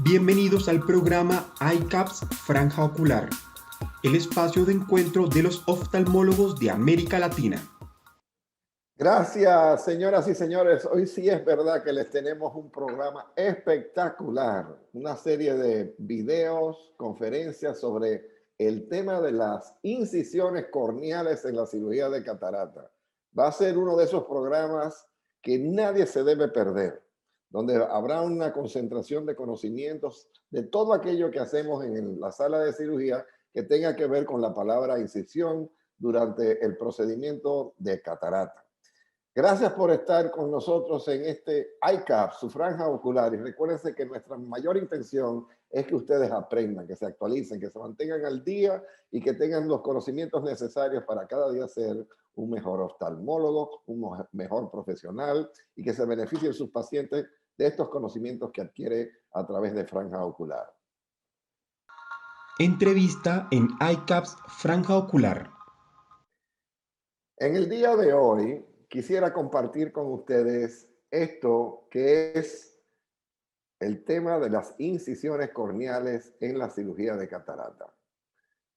Bienvenidos al programa iCaps Franja Ocular, el espacio de encuentro de los oftalmólogos de América Latina. Gracias, señoras y señores. Hoy sí es verdad que les tenemos un programa espectacular, una serie de videos, conferencias sobre el tema de las incisiones corneales en la cirugía de catarata. Va a ser uno de esos programas que nadie se debe perder, donde habrá una concentración de conocimientos de todo aquello que hacemos en la sala de cirugía que tenga que ver con la palabra incisión durante el procedimiento de catarata. Gracias por estar con nosotros en este iCap, su franja ocular. Y recuérdense que nuestra mayor intención es que ustedes aprendan, que se actualicen, que se mantengan al día y que tengan los conocimientos necesarios para cada día ser un mejor oftalmólogo, un mejor profesional y que se beneficien sus pacientes de estos conocimientos que adquiere a través de franja ocular. Entrevista en iCaps Franja Ocular. En el día de hoy quisiera compartir con ustedes esto que es el tema de las incisiones corneales en la cirugía de catarata.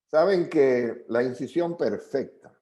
Saben que la incisión perfecta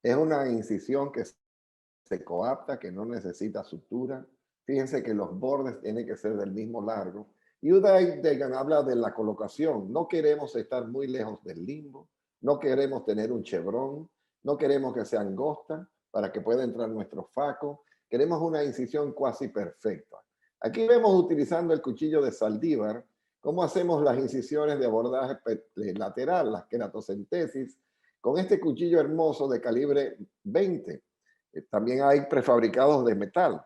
es una incisión que se coapta, que no necesita sutura. Fíjense que los bordes tienen que ser del mismo largo. Y Uday Degan habla de la colocación. No queremos estar muy lejos del limbo, no queremos tener un chevrón, no queremos que sea angosta para que pueda entrar nuestro faco. Queremos una incisión cuasi perfecta. Aquí vemos utilizando el cuchillo de Saldívar cómo hacemos las incisiones de abordaje lateral, las queratocentesis, con este cuchillo hermoso de calibre 20. También hay prefabricados de metal.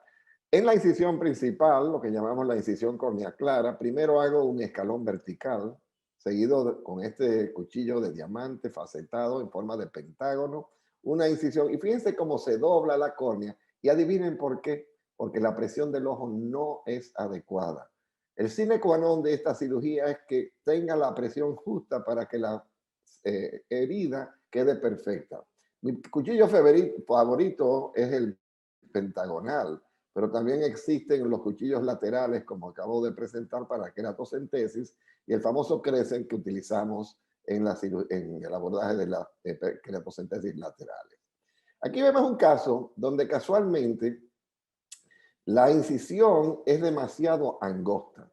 En la incisión principal, lo que llamamos la incisión córnea clara, primero hago un escalón vertical, seguido con este cuchillo de diamante facetado en forma de pentágono, una incisión. Y fíjense cómo se dobla la córnea. Y adivinen por qué. Porque la presión del ojo no es adecuada. El sine qua non de esta cirugía es que tenga la presión justa para que la herida quede perfecta. Mi cuchillo favorito es el pentagonal, pero también existen los cuchillos laterales, como acabo de presentar para queratocentesis, y el famoso Crescent que utilizamos en el abordaje de las queratocentesis laterales. Aquí vemos un caso donde casualmente la incisión es demasiado angosta.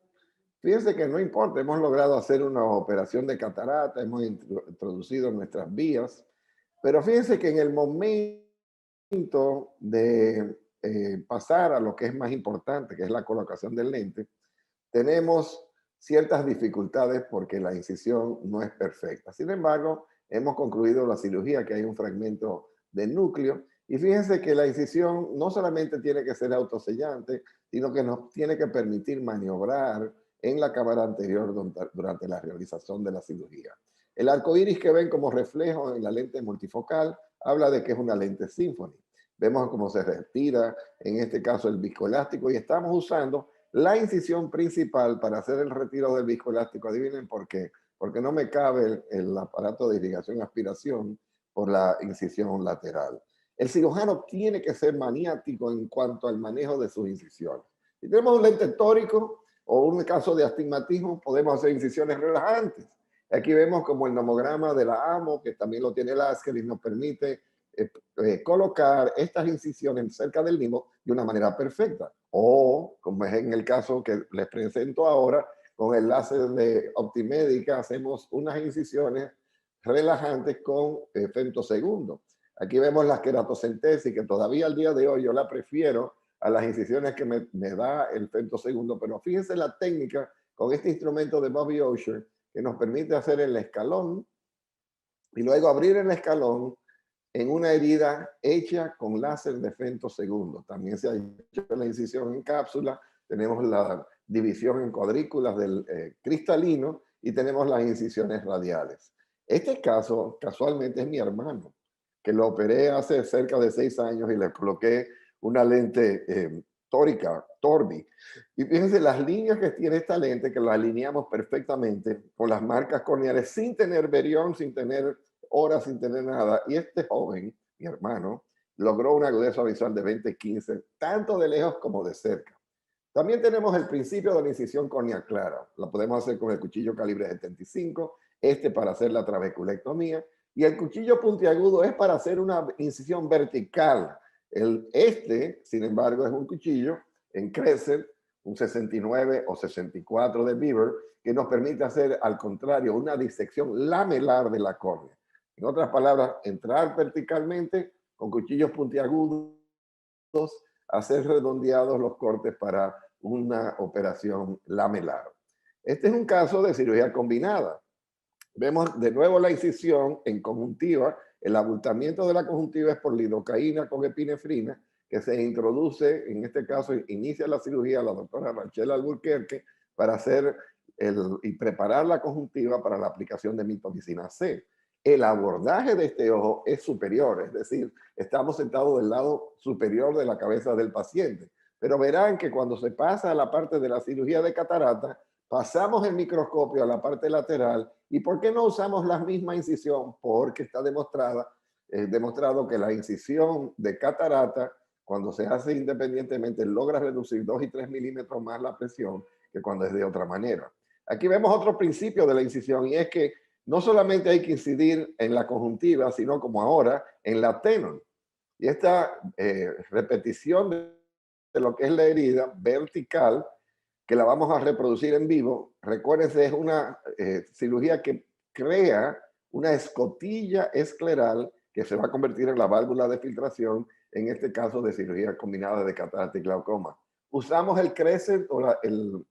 Fíjense que no importa, hemos logrado hacer una operación de catarata, hemos introducido nuestras vías, pero fíjense que en el momento de pasar a lo que es más importante, que es la colocación del lente, tenemos ciertas dificultades porque la incisión no es perfecta. Sin embargo, hemos concluido la cirugía, que hay un fragmento de núcleo, y fíjense que la incisión no solamente tiene que ser autosellante, sino que nos tiene que permitir maniobrar en la cámara anterior durante la realización de la cirugía. El arco iris que ven como reflejo en la lente multifocal habla de que es una lente Symphony. Vemos cómo se retira, en este caso el viscoelástico, y estamos usando la incisión principal para hacer el retiro del viscoelástico. Adivinen por qué. Porque no me cabe el aparato de irrigación y aspiración por la incisión lateral. El cirujano tiene que ser maniático en cuanto al manejo de sus incisiones. Si tenemos un lente tórico o un caso de astigmatismo, podemos hacer incisiones relajantes. Aquí vemos como el nomograma de la AMO, que también lo tiene el Lasker y nos permite colocar estas incisiones cerca del limbo de una manera perfecta. O, como es en el caso que les presento ahora, con el láser de Optimédica hacemos unas incisiones relajantes con femtosegundo. Aquí vemos la queratocentesis, que todavía al día de hoy yo la prefiero a las incisiones que me da el femtosegundo, pero fíjense la técnica con este instrumento de Bobby Osher que nos permite hacer el escalón y luego abrir el escalón en una herida hecha con láser de femtosegundo. También se ha hecho la incisión en cápsula, tenemos la división en cuadrículas del cristalino y tenemos las incisiones radiales. Este caso casualmente es mi hermano, que lo operé hace cerca de 6 años y le coloqué una lente tórica, Torbi. Y fíjense las líneas que tiene esta lente, que las alineamos perfectamente con las marcas corneales sin tener berión, sin tener horas, sin tener nada. Y este joven, mi hermano, logró una agudeza visual de 20/15, tanto de lejos como de cerca. También tenemos el principio de la incisión córnea clara. La podemos hacer con el cuchillo calibre 75, este para hacer la trabeculectomía, y el cuchillo puntiagudo es para hacer una incisión vertical. Sin embargo, es un cuchillo en Crescent, un 69 o 64 de Beaver, que nos permite hacer, al contrario, una disección lamelar de la córnea. En otras palabras, entrar verticalmente con cuchillos puntiagudos, hacer redondeados los cortes para una operación lamelar. Este es un caso de cirugía combinada. Vemos de nuevo la incisión en conjuntiva. El abultamiento de la conjuntiva es por lidocaína con epinefrina, que se introduce, en este caso, inicia la cirugía la doctora Rachel Alburquerque para hacer y preparar la conjuntiva para la aplicación de mitomicina C. El abordaje de este ojo es superior, es decir, estamos sentados del lado superior de la cabeza del paciente. Pero verán que cuando se pasa a la parte de la cirugía de catarata, pasamos el microscopio a la parte lateral. ¿Y por qué no usamos la misma incisión? Porque está demostrado que la incisión de catarata, cuando se hace independientemente, logra reducir 2 y 3 milímetros más la presión que cuando es de otra manera. Aquí vemos otro principio de la incisión, y es que no solamente hay que incidir en la conjuntiva, sino como ahora en la tenon. Y esta repetición de lo que es la herida vertical, que la vamos a reproducir en vivo, recuérdense, es una cirugía que crea una escotilla escleral que se va a convertir en la válvula de filtración, en este caso de cirugía combinada de catarata y glaucoma. Usamos el Crescent o el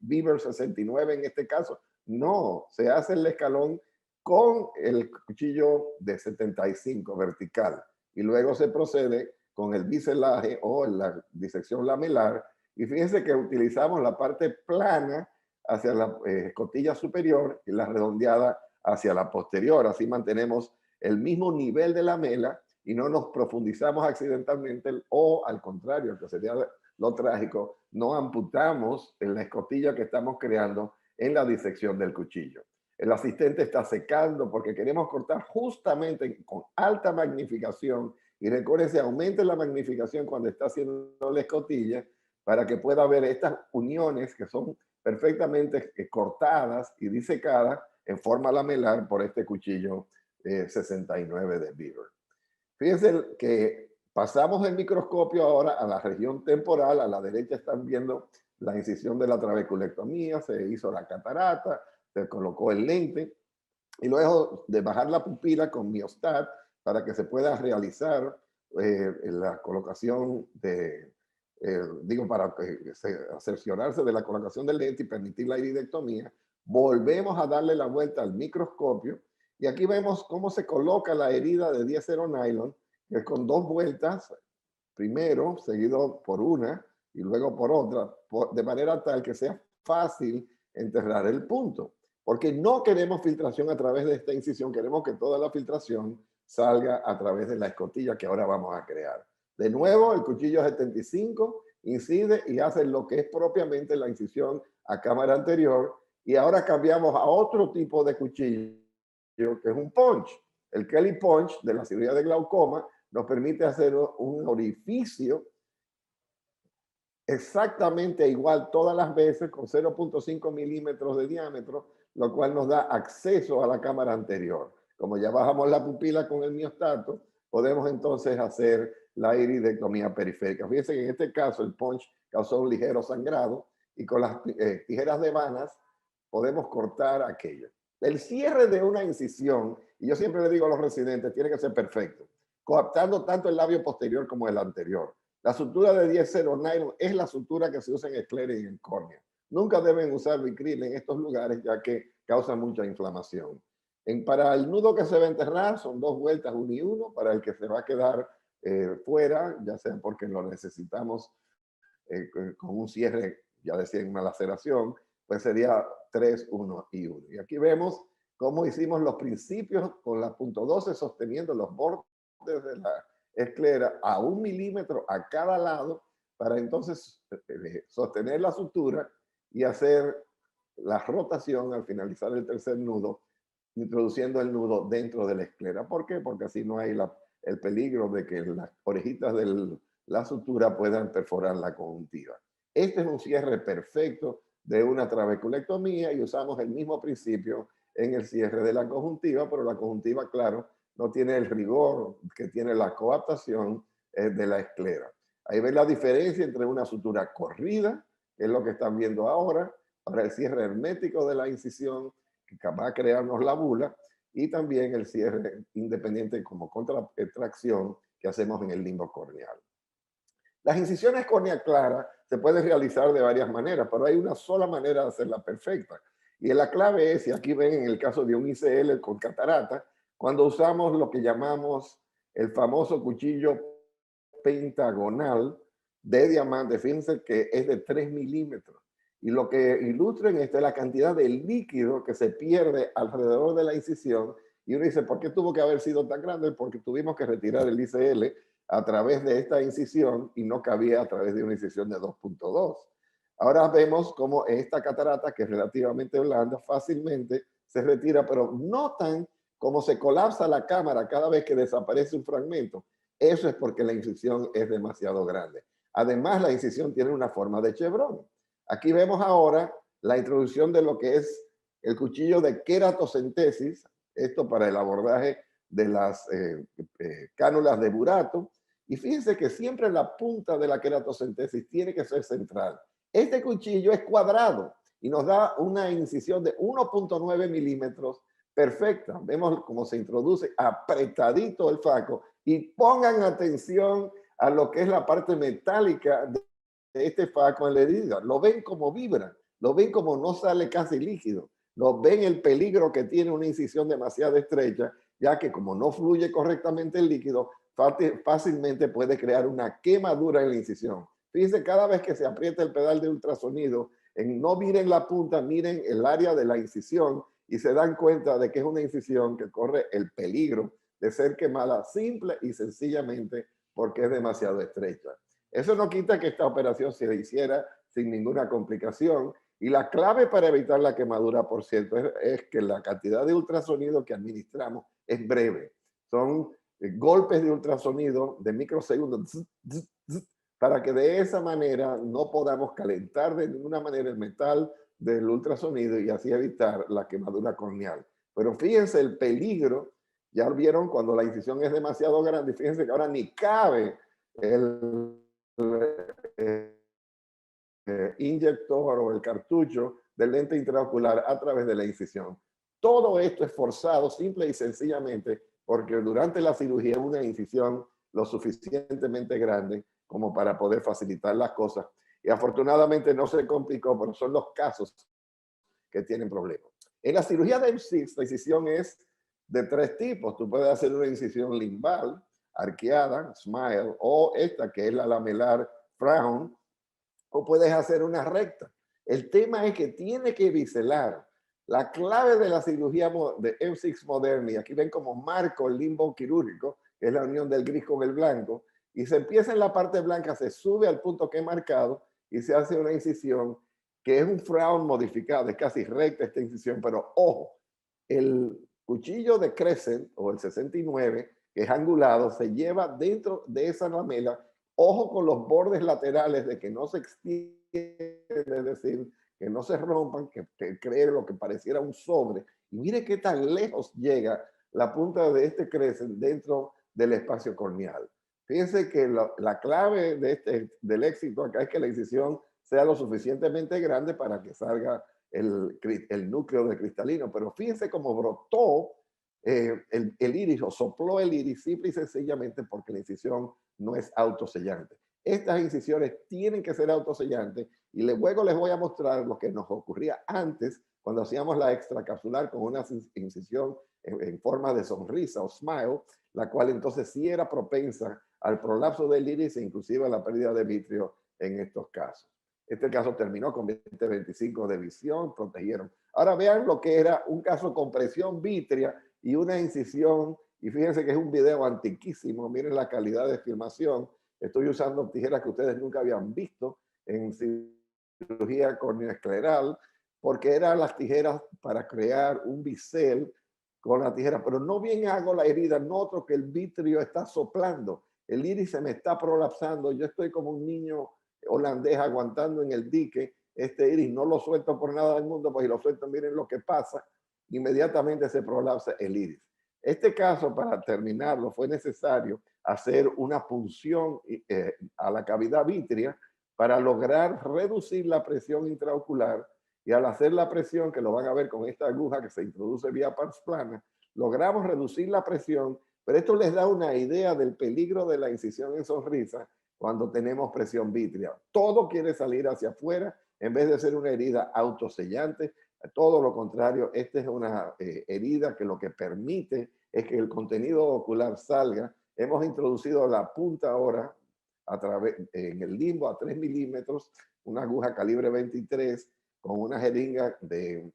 Beaver 69 en este caso. No, se hace el escalón con el cuchillo de 75 vertical y luego se procede con el biselaje o la disección lamelar. Y fíjense que utilizamos la parte plana hacia la escotilla superior y la redondeada hacia la posterior. Así mantenemos el mismo nivel de lamela y no nos profundizamos accidentalmente o al contrario, que sería lo trágico, no amputamos en la escotilla que estamos creando en la disección del cuchillo. El asistente está secando porque queremos cortar justamente con alta magnificación, y recuerden, se aumente la magnificación cuando está haciendo la escotilla para que pueda ver estas uniones que son perfectamente cortadas y disecadas en forma lamelar por este cuchillo 69 de Beaver. Fíjense que pasamos el microscopio ahora a la región temporal. A la derecha están viendo la incisión de la trabeculectomía, se hizo la catarata, se colocó el lente, y luego de bajar la pupila con Miostat para que se pueda realizar la colocación para cerciorarse de la colocación del lente y permitir la iridectomía, volvemos a darle la vuelta al microscopio y aquí vemos cómo se coloca la herida de 10-0 nylon, que es con 2 vueltas, primero seguido por una y luego por otra, de manera tal que sea fácil enterrar el punto. Porque no queremos filtración a través de esta incisión, queremos que toda la filtración salga a través de la escotilla que ahora vamos a crear. De nuevo, el cuchillo 75 incide y hace lo que es propiamente la incisión a cámara anterior, y ahora cambiamos a otro tipo de cuchillo, que es un punch. El Kelly Punch de la cirugía de glaucoma nos permite hacer un orificio exactamente igual todas las veces con 0.5 milímetros de diámetro, lo cual nos da acceso a la cámara anterior. Como ya bajamos la pupila con el miostato, podemos entonces hacer la iridectomía periférica. Fíjense que en este caso el punch causó un ligero sangrado y con las tijeras de vanas podemos cortar aquello. El cierre de una incisión, y yo siempre le digo a los residentes, tiene que ser perfecto, coaptando tanto el labio posterior como el anterior. La sutura de 10-0 nylon es la sutura que se usa en esclera y en córnea. Nunca deben usar Vicryl en estos lugares, ya que causa mucha inflamación. Para el nudo que se va a enterrar son 2 vueltas, 1 y 1. Para el que se va a quedar fuera, ya sea porque lo necesitamos con un cierre, ya decía, en una laceración, pues sería 3, 1 y 1. Y aquí vemos cómo hicimos los principios con la punto 12 sosteniendo los bordes de la esclera a 1 milímetro a cada lado para entonces sostener la sutura y hacer la rotación al finalizar el tercer nudo, introduciendo el nudo dentro de la esclera. ¿Por qué? Porque así no hay el peligro de que las orejitas de la sutura puedan perforar la conjuntiva. Este es un cierre perfecto de una trabeculectomía y usamos el mismo principio en el cierre de la conjuntiva, pero la conjuntiva, claro, no tiene el rigor que tiene la coaptación de la esclera. Ahí ven la diferencia entre una sutura corrida, que es lo que están viendo ahora, para el cierre hermético de la incisión, que va a crearnos la bula, y también el cierre independiente como contracción que hacemos en el limbo corneal. Las incisiones córnea clara se pueden realizar de varias maneras, pero hay una sola manera de hacerla perfecta. Y la clave es, y aquí ven en el caso de un ICL con catarata, cuando usamos lo que llamamos el famoso cuchillo pentagonal de diamante, fíjense que es de 3 milímetros. Y lo que ilustra en esto es la cantidad de líquido que se pierde alrededor de la incisión. Y uno dice, ¿por qué tuvo que haber sido tan grande? Porque tuvimos que retirar el ICL a través de esta incisión y no cabía a través de una incisión de 2.2. Ahora vemos cómo esta catarata, que es relativamente blanda, fácilmente se retira, pero notan cómo se colapsa la cámara cada vez que desaparece un fragmento. Eso es porque la incisión es demasiado grande. Además, la incisión tiene una forma de chevron. Aquí vemos ahora la introducción de lo que es el cuchillo de queratocentesis, esto para el abordaje de las cánulas de burato. Y fíjense que siempre la punta de la queratocentesis tiene que ser central. Este cuchillo es cuadrado y nos da una incisión de 1.9 milímetros perfecta. Vemos cómo se introduce apretadito el faco y pongan atención a lo que es la parte metálica de este faco en la herida. Lo ven como vibra, lo ven como no sale casi líquido, lo ven el peligro que tiene una incisión demasiado estrecha, ya que como no fluye correctamente el líquido, fácilmente puede crear una quemadura en la incisión. Fíjense, cada vez que se aprieta el pedal de ultrasonido, no miren la punta, miren el área de la incisión y se dan cuenta de que es una incisión que corre el peligro de ser quemada simple y sencillamente porque es demasiado estrecha. Eso no quita que esta operación se hiciera sin ninguna complicación y la clave para evitar la quemadura, por cierto, es que la cantidad de ultrasonido que administramos es breve. Son golpes de ultrasonido de microsegundos para que de esa manera no podamos calentar de ninguna manera el metal del ultrasonido y así evitar la quemadura corneal. Pero fíjense el peligro, ya vieron cuando la incisión es demasiado grande, fíjense que ahora ni cabe el inyector o el cartucho del lente intraocular a través de la incisión. Todo esto es forzado simple y sencillamente porque durante la cirugía una incisión lo suficientemente grande como para poder facilitar las cosas. Y afortunadamente no se complicó, pero son los casos que tienen problemas. En la cirugía de M6, la incisión es de 3 tipos. Tú puedes hacer una incisión limbal, arqueada, smile, o esta que es la lamelar frown, o puedes hacer una recta. El tema es que tiene que biselar. La clave de la cirugía de M6 moderna, y aquí ven como marco el limbo quirúrgico, que es la unión del gris con el blanco, y se empieza en la parte blanca, se sube al punto que he marcado y se hace una incisión que es un frown modificado, es casi recta esta incisión, pero ojo, el cuchillo de Crescent o el 69, que es angulado, se lleva dentro de esa lamela. Ojo con los bordes laterales de que no se extiende, es decir, que no se rompan, que cree lo que pareciera un sobre. Y mire qué tan lejos llega la punta de este Crescent dentro del espacio corneal. Fíjense que la clave del éxito acá es que la incisión sea lo suficientemente grande para que salga el núcleo de cristalino. Pero fíjense cómo brotó el iris o sopló el iris simple y sencillamente porque la incisión no es autosellante. Estas incisiones tienen que ser autosellantes y luego les voy a mostrar lo que nos ocurría antes cuando hacíamos la extracapsular con una incisión en forma de sonrisa o smile, la cual entonces sí era propensa al prolapso del iris e inclusive a la pérdida de vitrio en estos casos. Este caso terminó con 20-25 de visión, protegieron. Ahora vean lo que era un caso con presión vítrea y una incisión, y fíjense que es un video antiquísimo, miren la calidad de filmación. Estoy usando tijeras que ustedes nunca habían visto en cirugía corneoescleral, porque eran las tijeras para crear un bisel con la tijera, pero no bien hago la herida, noto que el vitrio está soplando, el iris se me está prolapsando, yo estoy como un niño holandés aguantando en el dique este iris, no lo suelto por nada del mundo, pues si lo suelto, miren lo que pasa, inmediatamente se prolapsa el iris. Este caso, para terminarlo, fue necesario hacer una punción a la cavidad vítrea para lograr reducir la presión intraocular, y al hacer la presión, que lo van a ver con esta aguja que se introduce vía pars plana, logramos reducir la presión, pero esto les da una idea del peligro de la incisión en sonrisa cuando tenemos presión vítrea. Todo quiere salir hacia afuera en vez de ser una herida autosellante. Todo lo contrario, esta es una herida que lo que permite es que el contenido ocular salga. Hemos introducido la punta ahora a través, en el limbo a 3 milímetros, una aguja calibre 23 con una jeringa de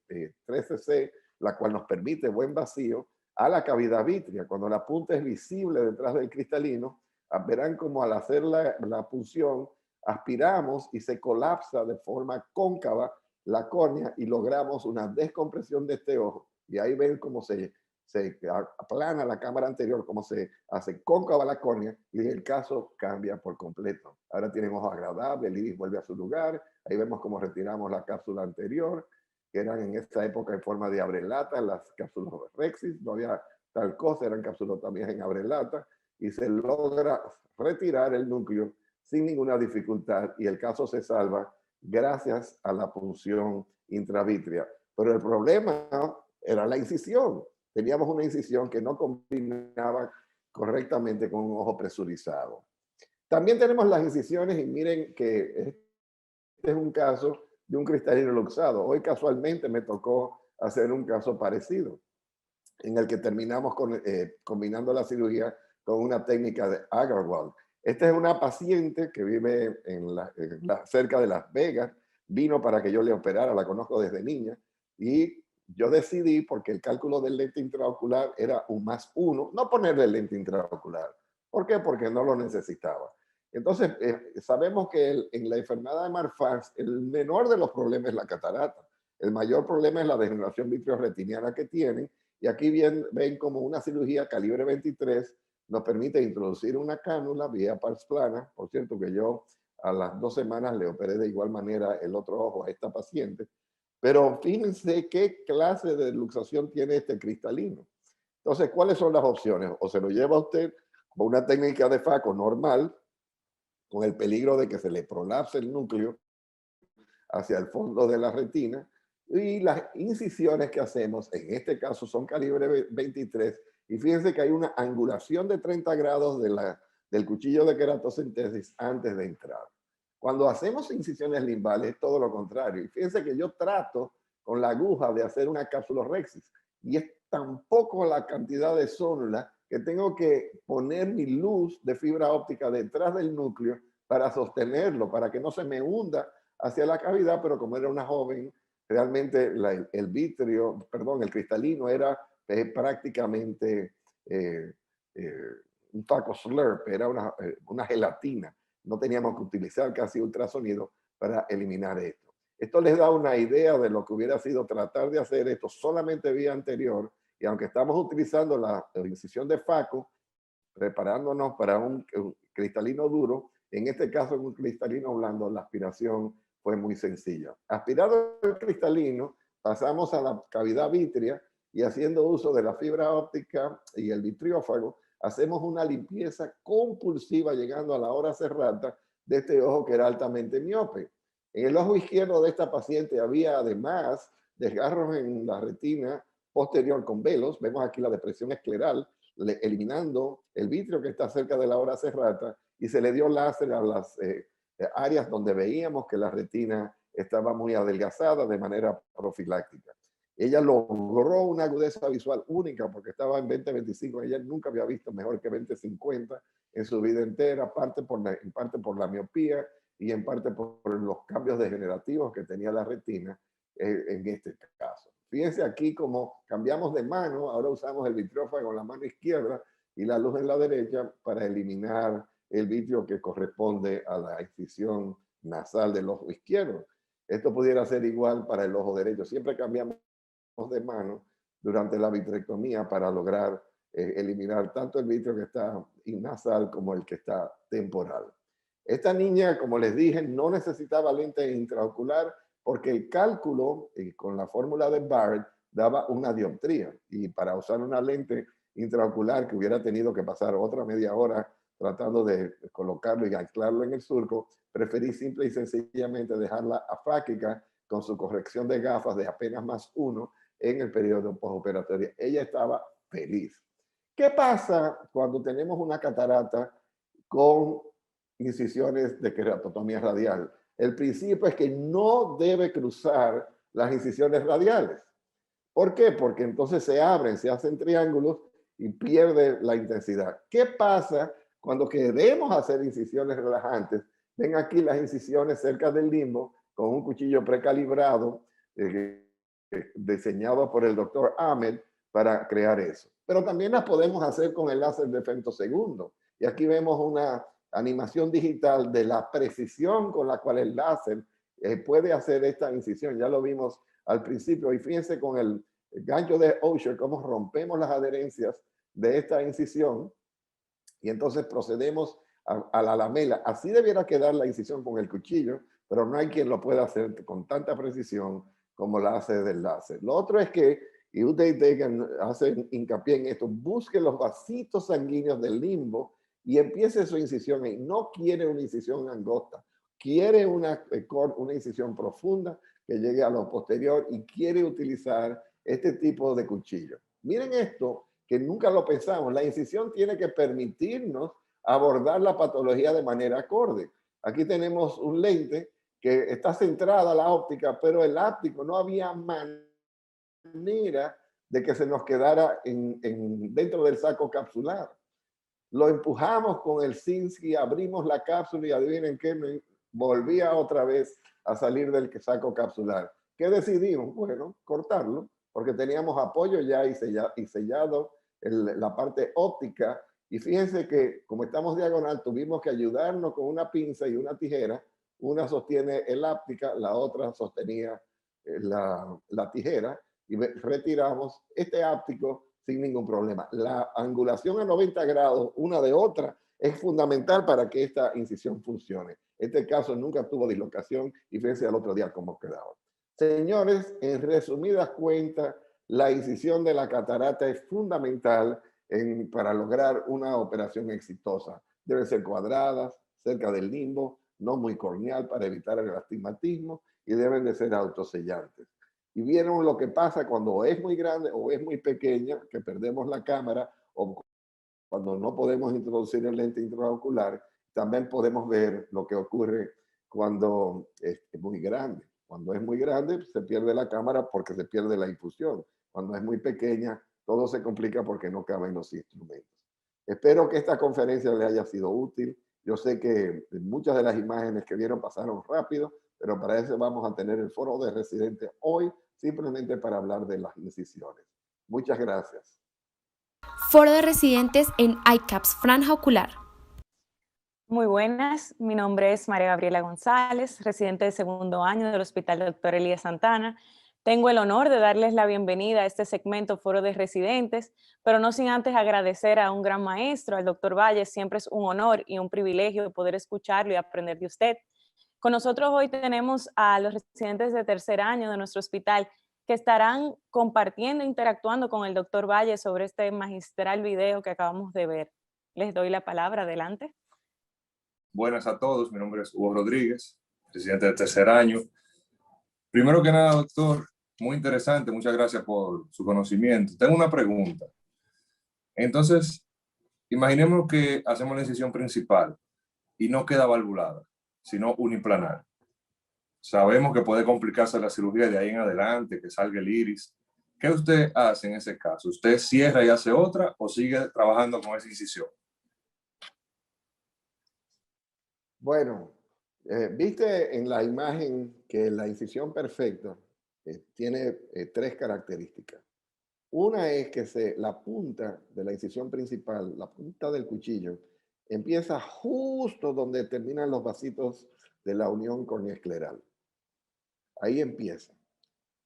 13C, la cual nos permite buen vacío a la cavidad vítrea. Cuando la punta es visible detrás del cristalino, verán como al hacer la punción, aspiramos y se colapsa de forma cóncava la córnea y logramos una descompresión de este ojo. Y ahí ven cómo se aplana la cámara anterior, cómo se hace cóncava la córnea, y el caso cambia por completo. Ahora tienen ojo agradable, el iris vuelve a su lugar. Ahí vemos cómo retiramos la cápsula anterior, que eran en esta época en forma de abrelata, las cápsulas Rexis, no había tal cosa, eran cápsulas también en abrelata, y se logra retirar el núcleo sin ninguna dificultad, y el caso se salva gracias a la punción intravítrea. Pero el problema era la incisión. Teníamos una incisión que no combinaba correctamente con un ojo presurizado. También tenemos las incisiones, y miren que este es un caso de un cristalino luxado. Hoy casualmente me tocó hacer un caso parecido, en el que terminamos combinando la cirugía con una técnica de Agarwal. Esta es una paciente que vive cerca de Las Vegas, vino para que yo le operara, la conozco desde niña, y yo decidí, porque el cálculo del lente intraocular era 1+1, no ponerle lente intraocular. ¿Por qué? Porque no lo necesitaba. Entonces, sabemos que en la enfermedad de Marfan, el menor de los problemas es la catarata. El mayor problema es la degeneración vitreoretiniana que tienen, y aquí ven como una cirugía calibre 23 nos permite introducir una cánula vía pars plana. Por cierto que yo a las 2 semanas le operé de igual manera el otro ojo a esta paciente. Pero fíjense qué clase de luxación tiene este cristalino. Entonces, ¿cuáles son las opciones? O se lo lleva usted con una técnica de FACO normal, con el peligro de que se le prolapse el núcleo hacia el fondo de la retina, y las incisiones que hacemos, en este caso son calibre 23, y fíjense que hay una angulación de 30 grados del cuchillo de queratosintesis antes de entrar. Cuando hacemos incisiones limbales es todo lo contrario, y fíjense que yo trato con la aguja de hacer una cápsula Rexis, y es tan poco la cantidad de zónula que tengo que poner mi luz de fibra óptica detrás del núcleo para sostenerlo, para que no se me hunda hacia la cavidad. Pero como era una joven, realmente el vitrio, perdón, el cristalino era prácticamente eh, eh, un taco slurp, era una gelatina. No teníamos que utilizar casi ultrasonido para eliminar esto. Esto les da una idea de lo que hubiera sido tratar de hacer esto solamente vía anterior, y aunque estamos utilizando la incisión de FACO, preparándonos para un cristalino duro, en este caso en un cristalino blando, la aspiración fue muy sencilla. Aspirado el cristalino, pasamos a la cavidad vítrea, y haciendo uso de la fibra óptica y el vitriófago, hacemos una limpieza compulsiva llegando a la hora cerrada de este ojo que era altamente miope. En el ojo izquierdo de esta paciente había además desgarros en la retina posterior con velos. Vemos aquí la depresión escleral, eliminando el vitrio que está cerca de la hora cerrada, y se le dio láser a las áreas donde veíamos que la retina estaba muy adelgazada de manera profiláctica. Ella logró una agudeza visual única porque estaba en 20/25. Ella nunca había visto mejor que 20/50 en su vida entera, en parte por la miopía y en parte por los cambios degenerativos que tenía la retina en este caso. Fíjense aquí cómo cambiamos de mano. Ahora usamos el vitrófago en la mano izquierda y la luz en la derecha para eliminar el vitrio que corresponde a la incisión nasal del ojo izquierdo. Esto pudiera ser igual para el ojo derecho. Siempre cambiamos de mano durante la vitrectomía para lograr eliminar tanto el vitrio que está nasal como el que está temporal. Esta niña, como les dije, no necesitaba lente intraocular porque el cálculo con la fórmula de Barrett daba una dioptría. Y para usar una lente intraocular que hubiera tenido que pasar otra media hora tratando de colocarlo y anclarlo en el surco, preferí simple y sencillamente dejarla afáquica con su corrección de gafas de apenas +1 en el periodo postoperatorio. Ella estaba feliz. ¿Qué pasa cuando tenemos una catarata con incisiones de queratotomía radial? El principio es que no debe cruzar las incisiones radiales. ¿Por qué? Porque entonces se abren, se hacen triángulos y pierde la intensidad. ¿Qué pasa cuando queremos hacer incisiones relajantes? Ven aquí las incisiones cerca del limbo con un cuchillo precalibrado diseñado por el doctor Ahmed para crear eso. Pero también las podemos hacer con el láser de femtosegundo. Y aquí vemos una animación digital de la precisión con la cual el láser puede hacer esta incisión. Ya lo vimos al principio. Y fíjense con el gancho de Osher cómo rompemos las adherencias de esta incisión. Y entonces procedemos a la lamela. Así debiera quedar la incisión con el cuchillo, pero no hay quien lo pueda hacer con tanta precisión como la hace del láser. Lo otro es que, y Uday Degan hace hincapié en esto, busque los vasitos sanguíneos del limbo y empiece su incisión ahí. No quiere una incisión angosta, quiere una incisión profunda que llegue a lo posterior y quiere utilizar este tipo de cuchillo. Miren esto, que nunca lo pensamos. La incisión tiene que permitirnos abordar la patología de manera acorde. Aquí tenemos un lente que está centrada la óptica, pero el áptico no había manera de que se nos quedara dentro del saco capsular. Lo empujamos con el Sinski, abrimos la cápsula y adivinen qué, volvía otra vez a salir del saco capsular. ¿Qué decidimos? Bueno, cortarlo, porque teníamos apoyo ya y sellado la parte óptica. Y fíjense que como estamos diagonal, tuvimos que ayudarnos con una pinza y una tijera. Una sostiene el áptica, la otra sostenía la tijera y retiramos este áptico sin ningún problema. La angulación a 90 grados una de otra es fundamental para que esta incisión funcione. Este caso nunca tuvo dislocación y fíjense al otro día cómo quedaba. Señores, en resumidas cuentas, la incisión de la catarata es fundamental para lograr una operación exitosa. Deben ser cuadradas, cerca del limbo, no muy corneal para evitar el astigmatismo y deben de ser autosellantes. Y vieron lo que pasa cuando es muy grande o es muy pequeña, que perdemos la cámara, o cuando no podemos introducir el lente intraocular. También podemos ver lo que ocurre cuando es muy grande. Cuando es muy grande se pierde la cámara porque se pierde la infusión. Cuando es muy pequeña todo se complica porque no caben los instrumentos. Espero que esta conferencia les haya sido útil. Yo sé que muchas de las imágenes que vieron pasaron rápido, pero para eso vamos a tener el foro de residentes hoy, simplemente para hablar de las incisiones. Muchas gracias. Foro de residentes en ICAPS, franja ocular. Muy buenas, mi nombre es María Gabriela González, residente de segundo año del Hospital Dr. Elías Santana. Tengo el honor de darles la bienvenida a este segmento Foro de Residentes, pero no sin antes agradecer a un gran maestro, al doctor Valle. Siempre es un honor y un privilegio poder escucharlo y aprender de usted. Con nosotros hoy tenemos a los residentes de tercer año de nuestro hospital que estarán compartiendo, interactuando con el doctor Valle sobre este magistral video que acabamos de ver. Les doy la palabra, adelante. Buenas a todos, mi nombre es Hugo Rodríguez, residente de tercer año. Primero que nada, doctor, muy interesante, muchas gracias por su conocimiento. Tengo una pregunta. Entonces, imaginemos que hacemos la incisión principal y no queda valvulada, sino uniplanar. Sabemos que puede complicarse la cirugía de ahí en adelante, que salga el iris. ¿Qué usted hace en ese caso? ¿Usted cierra y hace otra o sigue trabajando con esa incisión? Bueno, viste en la imagen que la incisión perfecta tiene tres características. Una es que la punta de la incisión principal, la punta del cuchillo, empieza justo donde terminan los vasitos de la unión corneoescleral. Ahí empieza.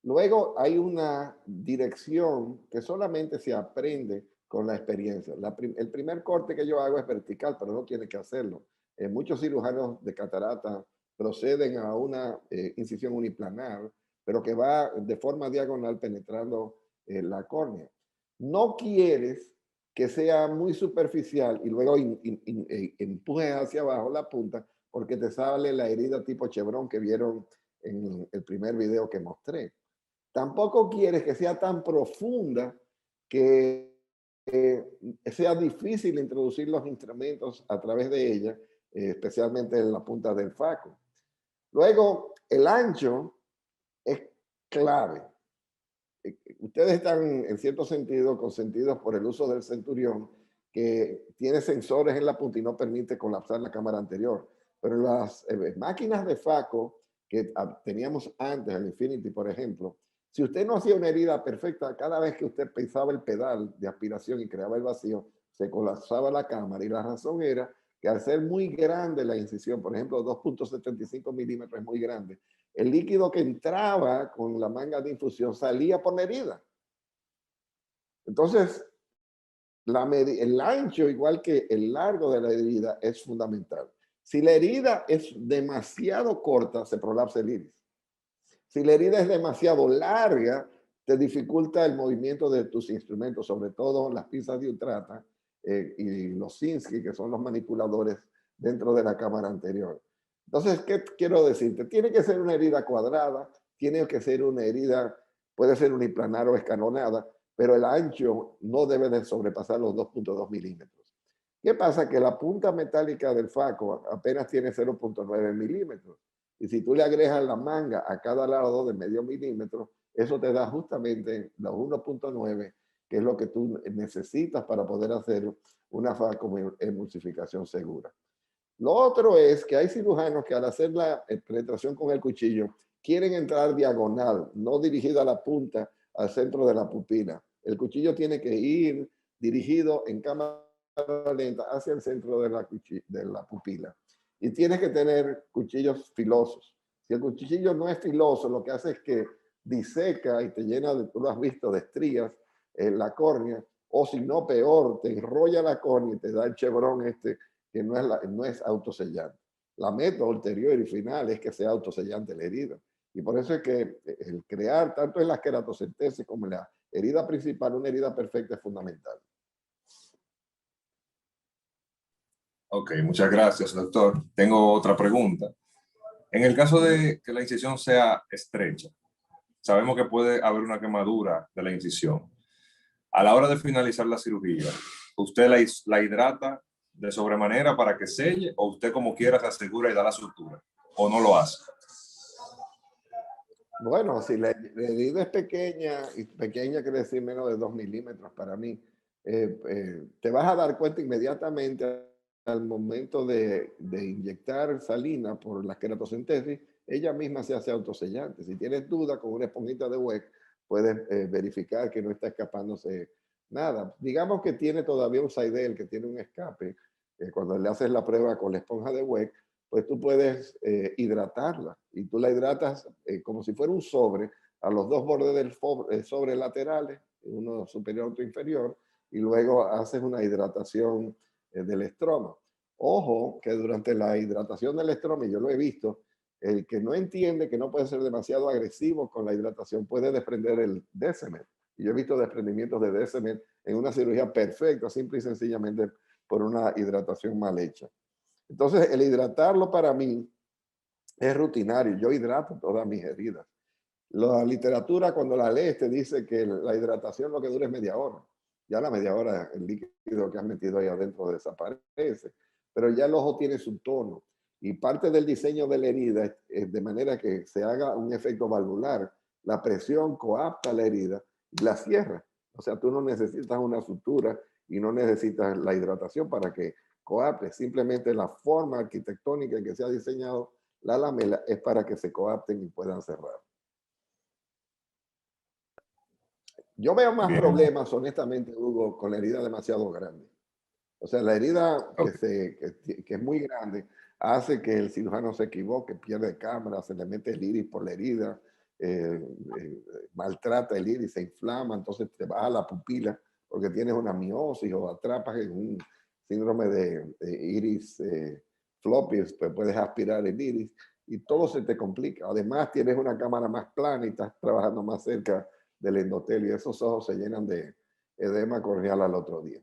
Luego hay una dirección que solamente se aprende con la experiencia. El primer corte que yo hago es vertical, pero no tiene que hacerlo. Muchos cirujanos de catarata proceden a una incisión uniplanar, pero que va de forma diagonal penetrando la córnea. No quieres que sea muy superficial y luego empuje hacia abajo la punta, porque te sale la herida tipo chevron que vieron en el primer video que mostré. Tampoco quieres que sea tan profunda que sea difícil introducir los instrumentos a través de ella, especialmente en la punta del faco. Luego, el ancho es clave. Ustedes están, en cierto sentido, consentidos por el uso del centurión, que tiene sensores en la punta y no permite colapsar la cámara anterior. Pero las máquinas de faco que teníamos antes, el Infinity, por ejemplo, si usted no hacía una herida perfecta, cada vez que usted pisaba el pedal de aspiración y creaba el vacío, se colapsaba la cámara. Y la razón era que al ser muy grande la incisión, por ejemplo, 2.75 milímetros es muy grande, el líquido que entraba con la manga de infusión salía por la herida. Entonces, el ancho, igual que el largo de la herida, es fundamental. Si la herida es demasiado corta, se prolapsa el iris. Si la herida es demasiado larga, te dificulta el movimiento de tus instrumentos, sobre todo las pinzas de Utrata y los Sinskey, que son los manipuladores dentro de la cámara anterior. Entonces, ¿qué quiero decirte? Tiene que ser una herida cuadrada, tiene que ser una herida, puede ser uniplanar o escalonada, pero el ancho no debe de sobrepasar los 2.2 milímetros. ¿Qué pasa? Que la punta metálica del faco apenas tiene 0.9 milímetros. Y si tú le agregas la manga a cada lado de medio milímetro, eso te da justamente los 1.9, que es lo que tú necesitas para poder hacer una emulsificación segura. Lo otro es que hay cirujanos que al hacer la penetración con el cuchillo quieren entrar diagonal, no dirigido a la punta, al centro de la pupila. El cuchillo tiene que ir dirigido en cámara lenta hacia el centro de la pupila. Y tienes que tener cuchillos filosos. Si el cuchillo no es filoso, lo que hace es que diseca y te llena, tú lo has visto, de estrías en la córnea, o si no, peor, te enrolla la córnea y te da el chevron que no es autosellante. La meta ulterior y final es que sea autosellante la herida. Y por eso es que el crear, tanto en las queratocentesis como en la herida principal, una herida perfecta es fundamental. Ok, muchas gracias, doctor. Tengo otra pregunta. En el caso de que la incisión sea estrecha, sabemos que puede haber una quemadura de la incisión. A la hora de finalizar la cirugía, ¿usted la hidrata de sobremanera para que selle o usted como quiera se asegura y da la sutura? ¿O no lo hace? Bueno, si la herida es pequeña, y pequeña quiere decir menos de 2 milímetros para mí, te vas a dar cuenta inmediatamente al momento de inyectar salina por la queratocentesis, ella misma se hace autosellante. Si tienes duda, con una esponjita de Weck puedes verificar que no está escapándose nada. Digamos que tiene todavía un Seidel, que tiene un escape. Cuando le haces la prueba con la esponja de Weck, pues tú puedes hidratarla. Y tú la hidratas como si fuera un sobre a los dos bordes del sobre laterales, uno superior y otro inferior, y luego haces una hidratación del estroma. Ojo que durante la hidratación del estroma, y yo lo he visto, el que no entiende que no puede ser demasiado agresivo con la hidratación puede desprender el Desemet. Y yo he visto desprendimientos de Desemet en una cirugía perfecta, simple y sencillamente por una hidratación mal hecha. Entonces, el hidratarlo para mí es rutinario. Yo hidrato todas mis heridas. La literatura, cuando la lees, te dice que la hidratación lo que dura es media hora. Ya la media hora el líquido que has metido ahí adentro desaparece. Pero ya el ojo tiene su tono. Y parte del diseño de la herida es de manera que se haga un efecto valvular. La presión coapta la herida y la cierra. O sea, tú no necesitas una sutura y no necesitas la hidratación para que coapte. Simplemente la forma arquitectónica en que se ha diseñado la lamela es para que se coapten y puedan cerrar. Yo veo más problemas, honestamente, Hugo, con la herida demasiado grande. O sea, la herida que es muy grande hace que el cirujano se equivoque, pierde cámara, se le mete el iris por la herida, maltrata el iris, se inflama, entonces te baja la pupila porque tienes una miosis o atrapas en un síndrome de iris floppies, pues puedes aspirar el iris y todo se te complica. Además, tienes una cámara más plana y estás trabajando más cerca del endotelio y esos ojos se llenan de edema corneal al otro día.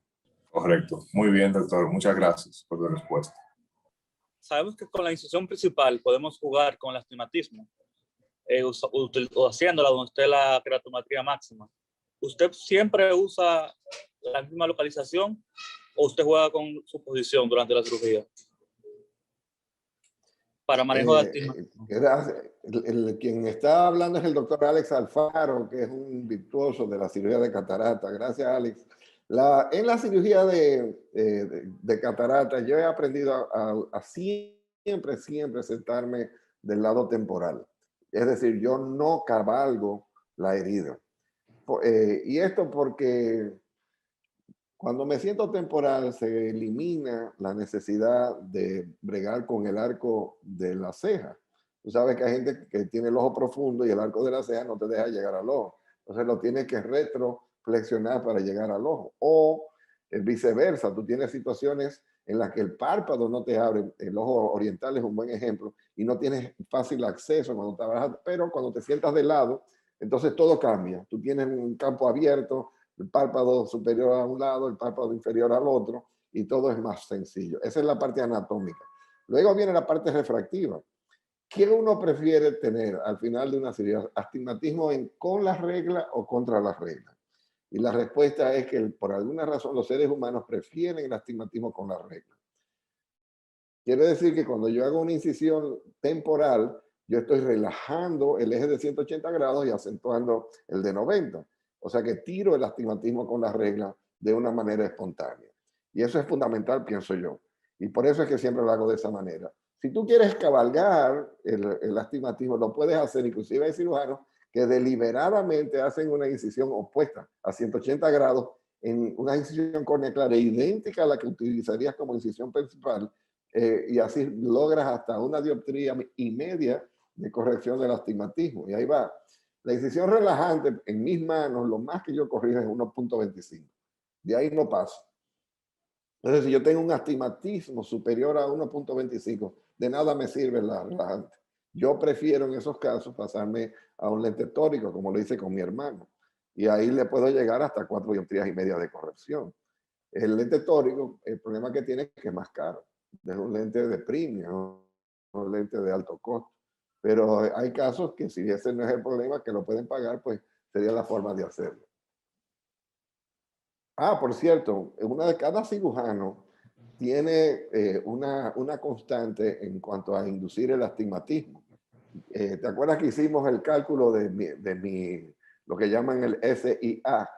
Correcto. Muy bien, doctor. Muchas gracias por tu respuesta. Sabemos que con la incisión principal podemos jugar con el astigmatismo, o haciéndola donde esté la keratometría máxima. ¿Usted siempre usa la misma localización o usted juega con su posición durante la cirugía? Para manejo de astigmatismo. Quien está hablando es el doctor Alex Alfaro, que es un virtuoso de la cirugía de catarata. Gracias, Alex. En la cirugía de catarata, yo he aprendido a siempre sentarme del lado temporal. Es decir, yo no cabalgo la herida. Y esto porque cuando me siento temporal se elimina la necesidad de bregar con el arco de la ceja. Tú sabes que hay gente que tiene el ojo profundo y el arco de la ceja no te deja llegar al ojo. Entonces lo tienes que retroflexionar para llegar al ojo. O viceversa, tú tienes situaciones en las que el párpado no te abre. El ojo oriental es un buen ejemplo y no tienes fácil acceso cuando trabajas, pero cuando te sientas de lado, entonces todo cambia. Tú tienes un campo abierto, el párpado superior a un lado, el párpado inferior al otro, y todo es más sencillo. Esa es la parte anatómica. Luego viene la parte refractiva. ¿Qué uno prefiere tener al final de una cirugía? ¿Astigmatismo con la regla o contra la regla? Y la respuesta es que por alguna razón los seres humanos prefieren el astigmatismo con la regla. Quiere decir que cuando yo hago una incisión temporal, yo estoy relajando el eje de 180 grados y acentuando el de 90. O sea que tiro el astigmatismo con la regla de una manera espontánea. Y eso es fundamental, pienso yo. Y por eso es que siempre lo hago de esa manera. Si tú quieres cabalgar el astigmatismo, lo puedes hacer. Inclusive hay cirujanos que deliberadamente hacen una incisión opuesta a 180 grados en una incisión córnea clara idéntica a la que utilizarías como incisión principal, y así logras hasta una dioptría y media de corrección del astigmatismo. Y ahí va. La incisión relajante en mis manos, lo más que yo corrijo es 1.25. De ahí no paso. Entonces, si yo tengo un astigmatismo superior a 1.25, de nada me sirve la relajante. Yo prefiero en esos casos pasarme a un lente tórico, como lo hice con mi hermano. Y ahí le puedo llegar hasta 4 dioptrías y media de corrección. El lente tórico, el problema que tiene es que es más caro. Es un lente de premium, un lente de alto costo. Pero hay casos que si ese no es el problema, que lo pueden pagar, pues sería la forma de hacerlo. Ah, por cierto, cada cirujano tiene una constante en cuanto a inducir el astigmatismo. ¿Te acuerdas que hicimos el cálculo de lo que llaman el SIA,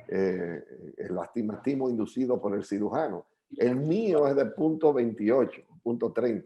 el astigmatismo inducido por el cirujano? El mío es de 0.28, 0.30.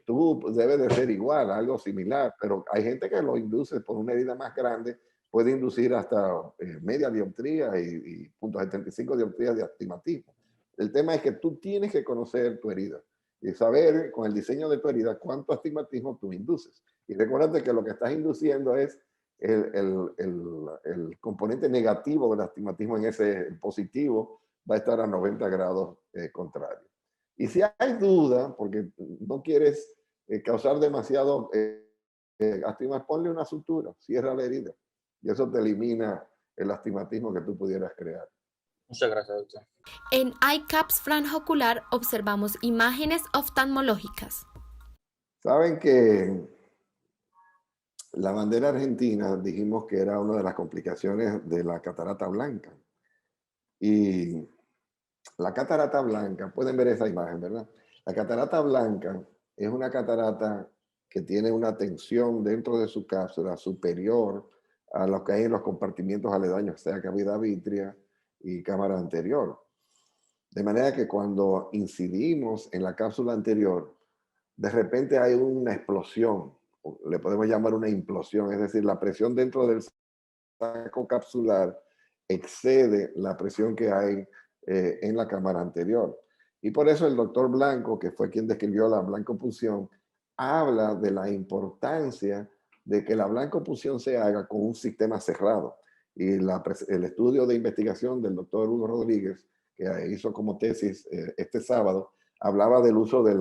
Tú debes de ser igual, algo similar, pero hay gente que lo induce por una herida más grande, puede inducir hasta media dioptría y 0.75 dioptrías de astigmatismo. El tema es que tú tienes que conocer tu herida y saber con el diseño de tu herida cuánto astigmatismo tú induces. Y recuérdate que lo que estás induciendo es el componente negativo del astigmatismo, en ese positivo va a estar a 90 grados contrario. Y si hay duda, porque no quieres causar demasiado astigmatismo, ponle una sutura, cierra la herida. Y eso te elimina el astigmatismo que tú pudieras crear. Muchas gracias, doctor. En iCaps Franja Ocular observamos imágenes oftalmológicas. Saben que la bandera argentina dijimos que era una de las complicaciones de la catarata blanca. Y la catarata blanca, pueden ver esa imagen, ¿verdad? La catarata blanca es una catarata que tiene una tensión dentro de su cápsula superior a lo que hay en los compartimientos aledaños, sea cavidad vítrea y cámara anterior. De manera que cuando incidimos en la cápsula anterior, de repente hay una explosión, le podemos llamar una implosión, es decir, la presión dentro del saco capsular excede la presión que hay en la cámara anterior. Y por eso el doctor Blanco, que fue quien describió la blancopunción, habla de la importancia de que la blancopunción se haga con un sistema cerrado. Y el estudio de investigación del doctor Hugo Rodríguez, que hizo como tesis este sábado, hablaba del uso del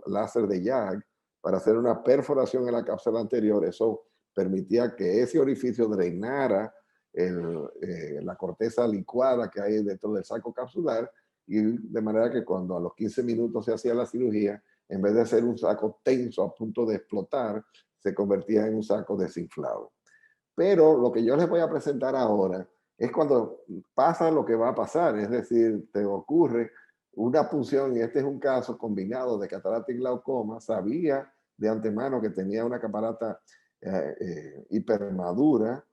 láser de YAG para hacer una perforación en la cápsula anterior. Eso permitía que ese orificio drenara la corteza licuada que hay dentro del saco capsular, y de manera que cuando a los 15 minutos se hacía la cirugía, en vez de ser un saco tenso a punto de explotar, se convertía en un saco desinflado. Pero lo que yo les voy a presentar ahora es cuando pasa lo que va a pasar, es decir, te ocurre una punción, y este es un caso combinado de catarata y glaucoma. Sabía de antemano que tenía una catarata hipermadura,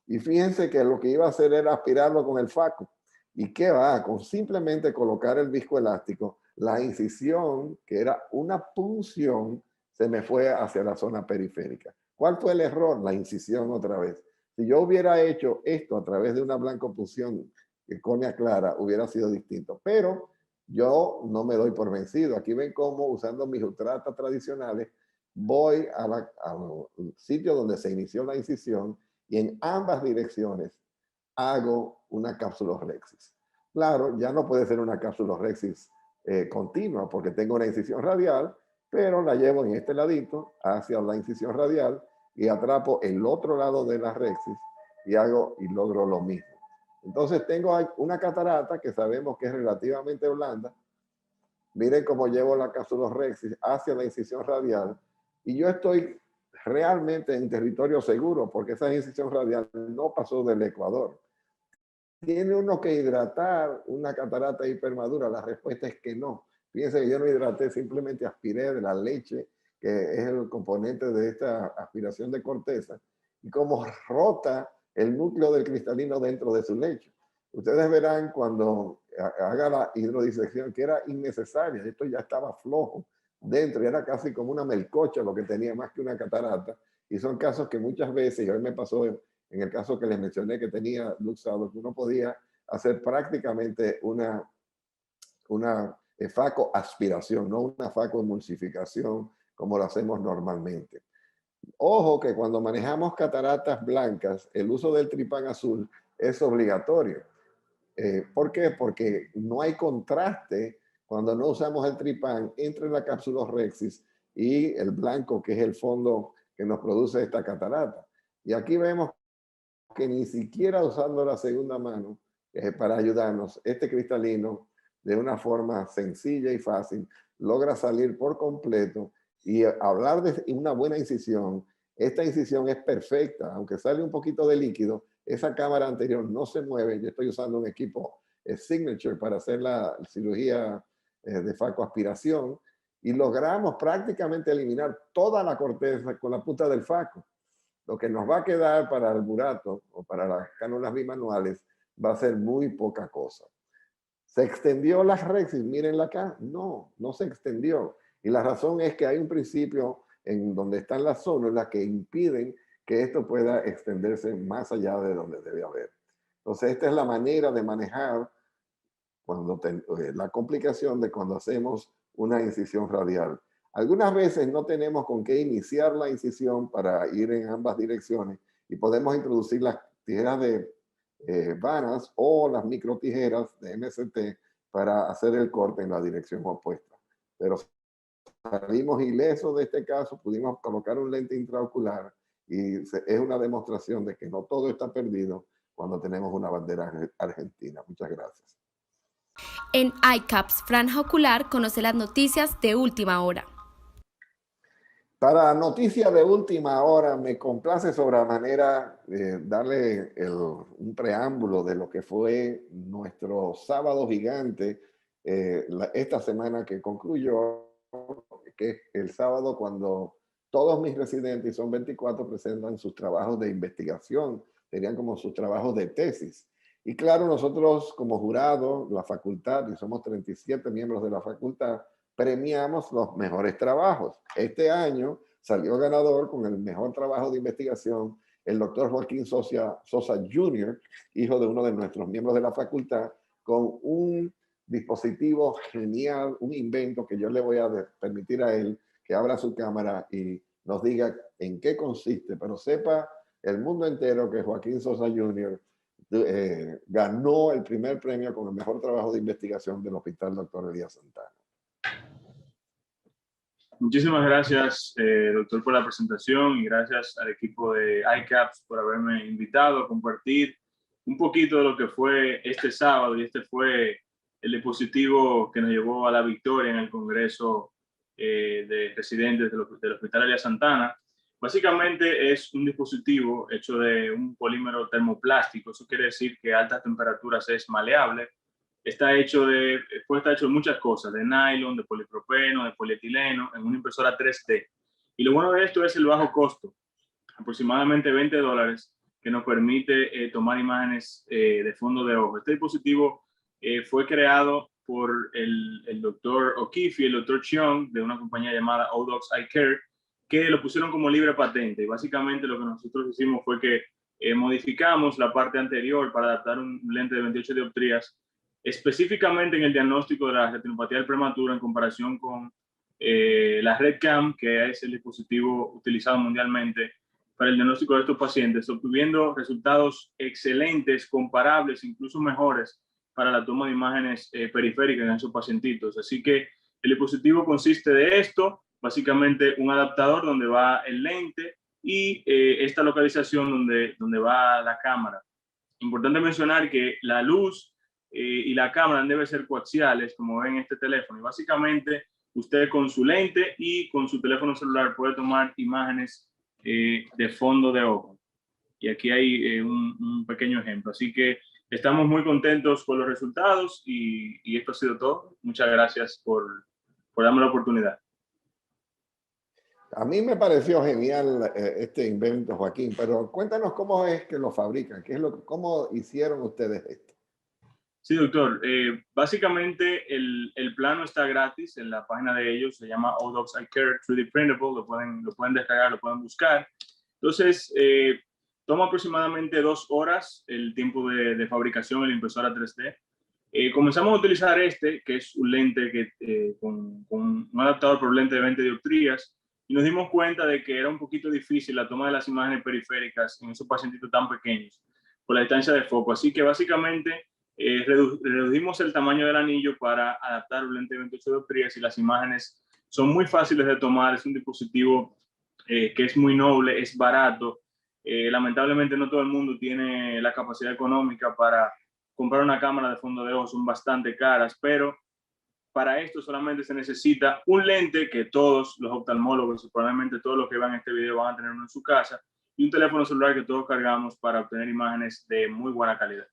y fíjense que lo que iba a hacer era aspirarlo con el faco. ¿Y qué va? Con simplemente colocar el viscoelástico, la incisión, que era una punción, se me fue hacia la zona periférica. ¿Cuál fue el error? La incisión otra vez. Si yo hubiera hecho esto a través de una blancopunción de córnea clara, hubiera sido distinto. Pero yo no me doy por vencido. Aquí ven cómo, usando mis ultratas tradicionales, voy al sitio donde se inició la incisión, y en ambas direcciones hago una cápsulorhexis. Claro, ya no puede ser una cápsulorhexis continua, porque tengo una incisión radial, pero la llevo en este ladito hacia la incisión radial y atrapo el otro lado de la rexis y logro lo mismo. Entonces tengo una catarata que sabemos que es relativamente blanda. Miren cómo llevo la cápsulorhexis hacia la incisión radial, y yo estoy realmente en territorio seguro, porque esa incisión radial no pasó del ecuador. ¿Tiene uno que hidratar una catarata hipermadura? La respuesta es que no. Fíjense que yo no hidraté, simplemente aspiré de la leche, que es el componente de esta aspiración de corteza, y como rota el núcleo del cristalino dentro de su lecho. Ustedes verán cuando haga la hidrodisección que era innecesaria. Esto ya estaba flojo dentro, era casi como una melcocha lo que tenía, más que una catarata. Y son casos que muchas veces, y hoy me pasó en el caso que les mencioné que tenía luxado, que uno podía hacer prácticamente una facoaspiración, no una facoemulsificación como lo hacemos normalmente. Ojo que cuando manejamos cataratas blancas, el uso del tripán azul es obligatorio. ¿Por qué? Porque no hay contraste cuando no usamos el tripán entre la cápsulorhexis y el blanco, que es el fondo que nos produce esta catarata. Y aquí vemos que ni siquiera usando la segunda mano para ayudarnos, este cristalino de una forma sencilla y fácil logra salir por completo. Y hablar de una buena incisión, esta incisión es perfecta, aunque sale un poquito de líquido, esa cámara anterior no se mueve. Yo estoy usando un equipo Signature para hacer la cirugía de facoaspiración, y logramos prácticamente eliminar toda la corteza con la punta del faco. Lo que nos va a quedar para el burato o para las cánulas bimanuales va a ser muy poca cosa. ¿Se extendió la rexis? Mírenla acá. No, no se extendió. Y la razón es que hay un principio en donde están las zónulas que impiden que esto pueda extenderse más allá de donde debe haber. Entonces, esta es la manera de manejar la complicación de cuando hacemos una incisión radial. Algunas veces no tenemos con qué iniciar la incisión para ir en ambas direcciones, y podemos introducir las tijeras de vanas o las micro tijeras de MST para hacer el corte en la dirección opuesta. Pero salimos ilesos de este caso, pudimos colocar un lente intraocular, y es una demostración de que no todo está perdido cuando tenemos una bandera argentina. Muchas gracias. En iCaps Franja Ocular conoce las noticias de última hora. Para noticias de última hora, me complace sobremanera darle un preámbulo de lo que fue nuestro sábado gigante esta semana que concluyó, que es el sábado cuando todos mis residentes, y son 24, presentan sus trabajos de investigación, serían como sus trabajos de tesis. Y claro, nosotros como jurado, la facultad, y somos 37 miembros de la facultad, premiamos los mejores trabajos. Este año salió ganador con el mejor trabajo de investigación el doctor Joaquín Sosa Jr., hijo de uno de nuestros miembros de la facultad, con un dispositivo genial, un invento que yo le voy a permitir a él que abra su cámara y nos diga en qué consiste, pero sepa el mundo entero que Joaquín Sosa Jr. ganó el primer premio con el mejor trabajo de investigación del Hospital Dr. Elías Santana. Muchísimas gracias, doctor, por la presentación y gracias al equipo de ICAPS por haberme invitado a compartir un poquito de lo que fue este sábado, y este fue el dispositivo que nos llevó a la victoria en el Congreso de Residentes del Hospital Elías Santana. Básicamente es un dispositivo hecho de un polímero termoplástico. Eso quiere decir que a altas temperaturas es maleable. Puede estar hecho de muchas cosas, de nylon, de polipropeno, de polietileno, en una impresora 3D. Y lo bueno de esto es el bajo costo, aproximadamente $20, que nos permite tomar imágenes de fondo de ojo. Este dispositivo fue creado por el doctor O'Keefe y el doctor Cheong de una compañía llamada Odox Eye Care, que lo pusieron como libre patente. Y básicamente lo que nosotros hicimos fue que modificamos la parte anterior para adaptar un lente de 28 dioptrías específicamente en el diagnóstico de la retinopatía del prematuro en comparación con la RedCam, que es el dispositivo utilizado mundialmente para el diagnóstico de estos pacientes, obteniendo resultados excelentes, comparables, incluso mejores para la toma de imágenes periféricas en esos pacientitos. Así que el dispositivo consiste de esto, básicamente un adaptador donde va el lente y esta localización donde va la cámara. Importante mencionar que la luz y la cámara deben ser coaxiales, como ven en este teléfono. Y básicamente usted con su lente y con su teléfono celular puede tomar imágenes de fondo de ojo. Y aquí hay un pequeño ejemplo. Así que estamos muy contentos con los resultados y esto ha sido todo. Muchas gracias por darme la oportunidad. A mí me pareció genial este invento, Joaquín, pero cuéntanos cómo es que lo fabrican, cómo hicieron ustedes esto. Sí, doctor. Básicamente el plano está gratis en la página de ellos, se llama Odox Eye Care 3D Printable, lo pueden descargar, lo pueden buscar. Entonces, toma aproximadamente 2 horas el tiempo de fabricación en la impresora 3D. Comenzamos a utilizar que es un lente con un adaptador por lente de 20 dioptrías, y nos dimos cuenta de que era un poquito difícil la toma de las imágenes periféricas en esos pacientitos tan pequeños por la distancia de foco. Así que básicamente redujimos el tamaño del anillo para adaptar un lente de 28 dioptrías y las imágenes son muy fáciles de tomar. Es un dispositivo que es muy noble, es barato. Lamentablemente no todo el mundo tiene la capacidad económica para comprar una cámara de fondo de ojo, son bastante caras, pero para esto solamente se necesita un lente que todos los oftalmólogos, probablemente todos los que vean este video van a tener uno en su casa, y un teléfono celular que todos cargamos para obtener imágenes de muy buena calidad.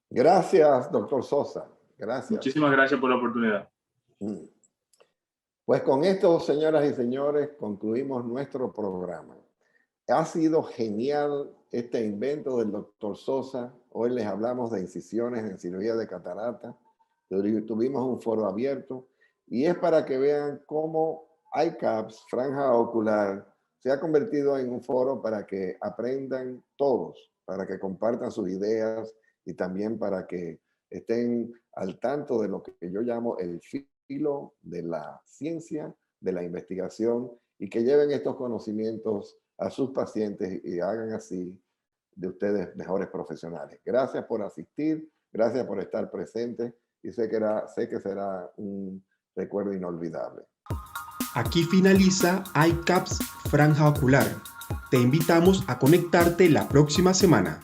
Gracias, doctor Sosa. Gracias. Muchísimas gracias por la oportunidad. Pues con esto, señoras y señores, concluimos nuestro programa. Ha sido genial este invento del doctor Sosa. Hoy les hablamos de incisiones en cirugía de catarata. Tuvimos un foro abierto y es para que vean cómo ICAPS, Franja Ocular, se ha convertido en un foro para que aprendan todos, para que compartan sus ideas y también para que estén al tanto de lo que yo llamo el filo de la ciencia, de la investigación, y que lleven estos conocimientos a sus pacientes y hagan así de ustedes mejores profesionales. Gracias por asistir, gracias por estar presentes y sé que será un recuerdo inolvidable. Aquí finaliza ICAPS Franja Ocular. Te invitamos a conectarte la próxima semana.